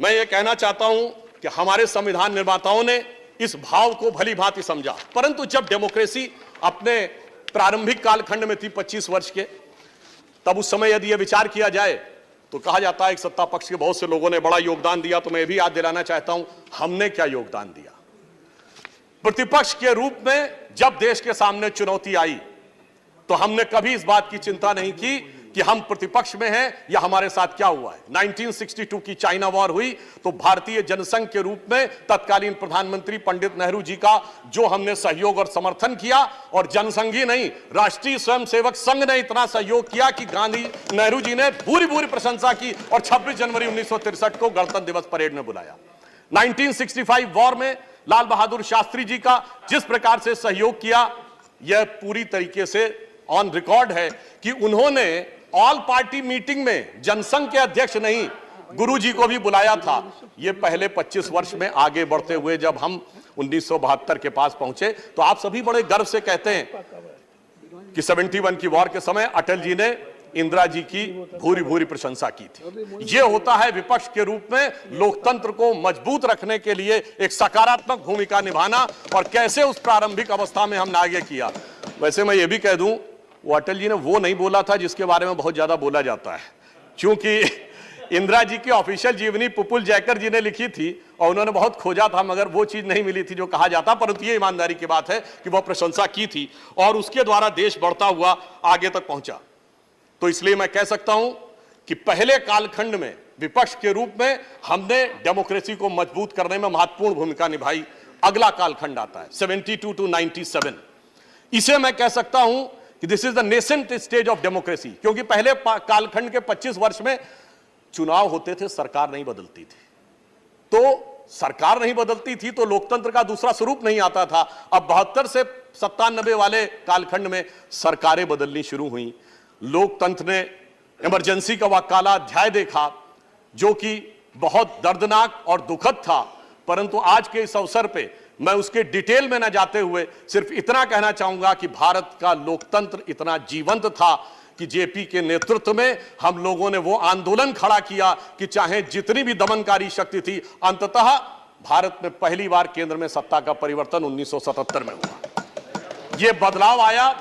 मैं ये कहना चाहता हूं कि हमारे संविधान निर्माताओं ने इस भाव को भली भांति समझा, परंतु जब डेमोक्रेसी अपने प्रारंभिक कालखंड में थी 25 वर्ष के, तब उस समय यदि यह विचार किया जाए तो कहा जाता है कि सत्ता पक्ष के बहुत से लोगों ने बड़ा योगदान दिया। तो मैं भी याद दिलाना चाहता हूं हमने क्या योगदान दिया। प्रतिपक्ष के रूप में जब देश के सामने चुनौती आई तो हमने कभी इस बात की चिंता नहीं की कि हम प्रतिपक्ष में हैं या हमारे साथ क्या हुआ है। 1962 की चाइना वॉर हुई तो भारतीय जनसंघ के रूप में तत्कालीन प्रधानमंत्री पंडित नेहरू जी का जो हमने सहयोग और समर्थन किया, और जनसंघ ही नहीं, राष्ट्रीय स्वयंसेवक संघ ने इतना सहयोग किया कि गांधी नेहरू जी ने पूरी प्रशंसा की और 26 जनवरी 1963 को गणतंत्र दिवस परेड में बुलाया। 1965 वॉर में लाल बहादुर शास्त्री जी का जिस प्रकार से सहयोग किया, यह पूरी तरीके से ऑन रिकॉर्ड है कि उन्होंने ऑल पार्टी मीटिंग में जनसंघ के अध्यक्ष नहीं, गुरुजी को भी बुलाया था। ये पहले 25 वर्ष में आगे बढ़ते हुए जब हम 1972 के पास पहुंचे तो आप सभी बड़े गर्व से कहते हैं कि 71 की वॉर के समय अटल जी ने इंदिरा जी की भूरी प्रशंसा की थी। यह होता है विपक्ष के रूप में लोकतंत्र को मजबूत रखने के लिए एक सकारात्मक भूमिका निभाना, और कैसे उस प्रारंभिक अवस्था में हमने आगे किया। वैसे मैं ये भी कह दूं, वो अटल जी ने वो नहीं बोला था जिसके बारे में बहुत ज्यादा बोला जाता है, क्योंकि इंदिरा जी की ऑफिशियल जीवनी पुपुल जयकर जी ने लिखी थी और उन्होंने बहुत खोजा था, मगर वो चीज नहीं मिली थी जो कहा जाता। परंतु ये ईमानदारी की बात है कि वह प्रशंसा की थी और उसके द्वारा देश बढ़ता हुआ आगे तक पहुंचा। तो इसलिए मैं कह सकता हूं कि पहले कालखंड में विपक्ष के रूप में हमने डेमोक्रेसी को मजबूत करने में महत्वपूर्ण भूमिका निभाई। अगला कालखंड आता है 72 to 97। इसे मैं कह सकता हूं कि this is the nascent stage of democracy, क्योंकि पहले कालखंड के 25 वर्ष में चुनाव होते थे, सरकार नहीं बदलती थी। तो सरकार नहीं बदलती थी तो लोकतंत्र का दूसरा स्वरूप नहीं आता था। अब 72 से 97 वाले कालखंड में सरकारें बदलनी शुरू हुई। लोकतंत्र ने इमरजेंसी का वह काला अध्याय देखा जो कि बहुत दर्दनाक और दुखद था। परंतु आज के इस अवसर पे मैं उसके डिटेल में न जाते हुए सिर्फ इतना कहना चाहूंगा कि भारत का लोकतंत्र इतना जीवंत था कि जेपी के नेतृत्व में हम लोगों ने वो आंदोलन खड़ा किया कि चाहे जितनी भी दमनकारी शक्ति थी, अंततः भारत में पहली बार केंद्र में सत्ता का परिवर्तन 1977 में हुआ। ये बदलाव आया।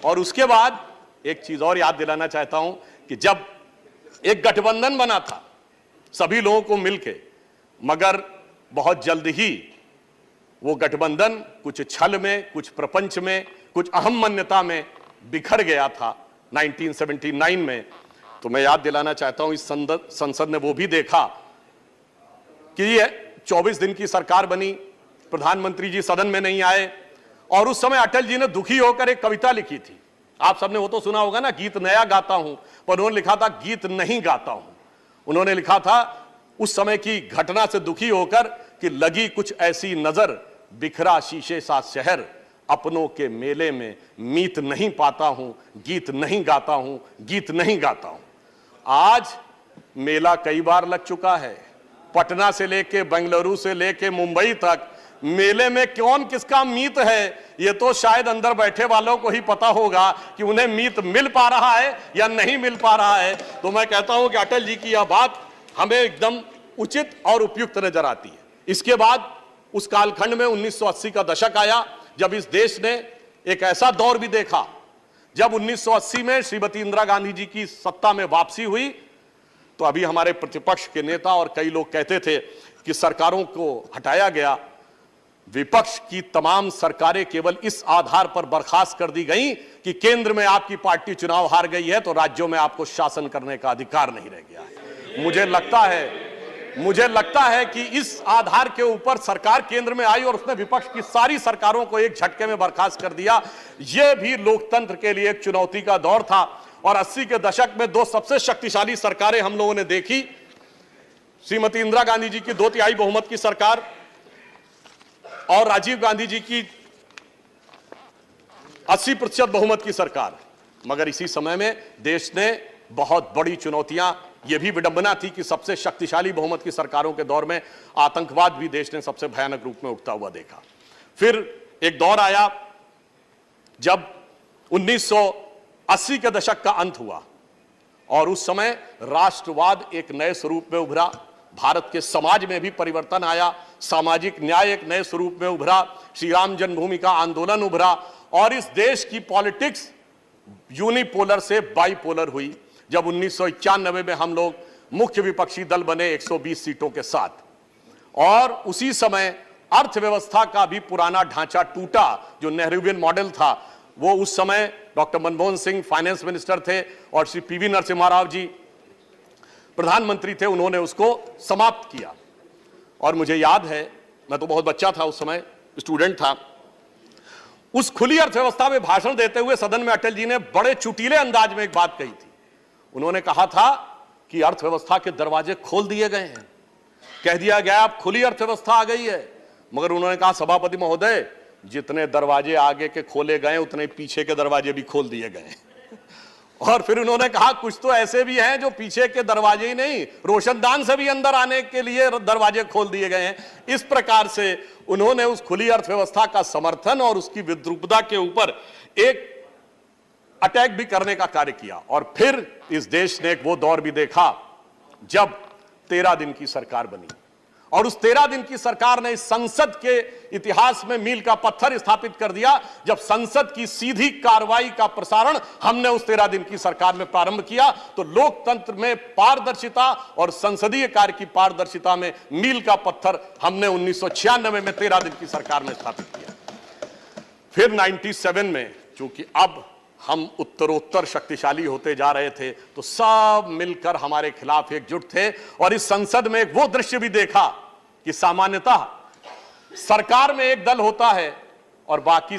और उसके बाद एक चीज और याद दिलाना चाहता हूं कि जब एक गठबंधन बना था सभी लोगों को मिलके, मगर बहुत जल्द ही वो गठबंधन कुछ छल में, कुछ प्रपंच में, कुछ अहम मान्यता में बिखर गया था 1979 में। तो मैं याद दिलाना चाहता हूं इस संसद ने वो भी देखा कि ये 24 दिन की सरकार बनी, प्रधानमंत्री जी सदन में नहीं आए, और उस समय अटल जी ने दुखी होकर एक कविता लिखी थी। आप सबने वो तो सुना होगा ना, गीत नया गाता हूं, पर उन्होंने लिखा था गीत नहीं गाता हूं। उन्होंने लिखा था उस समय की घटना से दुखी होकर कि लगी कुछ ऐसी नजर, बिखरा शीशे सा शहर, अपनों के मेले में मीत नहीं पाता हूं, गीत नहीं गाता हूं, गीत नहीं गाता हूं। आज मेला कई बार लग चुका है, पटना से लेके बेंगलुरु से लेके मुंबई तक। मेले में कौन किसका मीत है ये तो शायद अंदर बैठे वालों को ही पता होगा कि उन्हें मीत मिल पा रहा है या नहीं मिल पा रहा है। तो मैं कहता हूं कि अटल जी की यह बात हमें एकदम उचित और उपयुक्त नजर आती है। इसके बाद उस कालखंड में 1980 का दशक आया, जब इस देश ने एक ऐसा दौर भी देखा जब 1980 में श्रीमती इंदिरा गांधी जी की सत्ता में वापसी हुई। तो अभी हमारे प्रतिपक्ष के नेता और कई लोग कहते थे कि सरकारों को हटाया गया, विपक्ष की तमाम सरकारें केवल इस आधार पर बर्खास्त कर दी गई कि केंद्र में आपकी पार्टी चुनाव हार गई है तो राज्यों में आपको शासन करने का अधिकार नहीं रह गया है। मुझे लगता है कि इस आधार के ऊपर सरकार केंद्र में आई और उसने विपक्ष की सारी सरकारों को एक झटके में बर्खास्त कर दिया। यह भी लोकतंत्र के लिए एक चुनौती का दौर था। और 80 के दशक में दो सबसे शक्तिशाली सरकारें हम लोगों ने देखी, श्रीमती इंदिरा गांधी जी की 2/3 बहुमत की सरकार और राजीव गांधी जी की 80% बहुमत की सरकार। मगर इसी समय में देश ने बहुत बड़ी चुनौतियां, यह भी विडंबना थी कि सबसे शक्तिशाली बहुमत की सरकारों के दौर में आतंकवाद भी देश ने सबसे भयानक रूप में उठता हुआ देखा। फिर एक दौर आया जब 1980 के दशक का अंत हुआ और उस समय राष्ट्रवाद एक नए स्वरूप में उभरा। भारत के समाज में भी परिवर्तन आया, सामाजिक न्याय एक नए स्वरूप में उभरा, श्री राम जन्मभूमि का आंदोलन उभरा और इस देश की पॉलिटिक्स यूनिपोलर से बाइपोलर हुई। जब 1991 में हम लोग मुख्य विपक्षी दल बने 120 सीटों के साथ, और उसी समय अर्थव्यवस्था का भी पुराना ढांचा टूटा। जो नेहरूवियन मॉडल था, वो उस समय doctor Manmohan Singh finance minister थे और श्री पीवी नरसिम्हा राव जी प्रधानमंत्री थे, उन्होंने उसको समाप्त किया। और मुझे याद है, मैं तो बहुत बच्चा था उस समय, स्टूडेंट था, उस खुली अर्थव्यवस्था में भाषण देते हुए सदन में अटल जी ने बड़े चुटीले अंदाज में एक बात कही थी। उन्होंने कहा था कि अर्थव्यवस्था के दरवाजे खोल दिए गए हैं, कह दिया गया अब खुली अर्थव्यवस्था आ गई है। मगर उन्होंने कहा, सभापति महोदय, जितने दरवाजे आगे के खोले गए उतने पीछे के दरवाजे भी खोल दिए गए। और फिर उन्होंने कहा, कुछ तो ऐसे भी हैं जो पीछे के दरवाजे ही नहीं, रोशनदान से भी अंदर आने के लिए दरवाजे खोल दिए गए हैं। इस प्रकार से उन्होंने उस खुली अर्थव्यवस्था का समर्थन और उसकी विद्रूपता के ऊपर एक अटैक भी करने का कार्य किया। और फिर इस देश ने एक वो दौर भी देखा जब 13 दिन की सरकार बनी, और उस 13 दिन की सरकार ने इस संसद के इतिहास में मील का पत्थर स्थापित कर दिया। जब संसद की सीधी कार्रवाई का प्रसारण हमने उस 13 दिन की सरकार में प्रारंभ किया, तो लोकतंत्र में पारदर्शिता और संसदीय कार्य की पारदर्शिता में मील का पत्थर हमने 1996 में 13 दिन की सरकार में स्थापित किया। फिर 97 में, चूंकि अब हम उत्तरोत्तर शक्तिशाली होते जा रहे थे, तो सब मिलकर हमारे खिलाफ एकजुट थे। और इस संसद में वो दृश्य भी देखा कि सामान्यतः सरकार में एक दल होता है और बाकी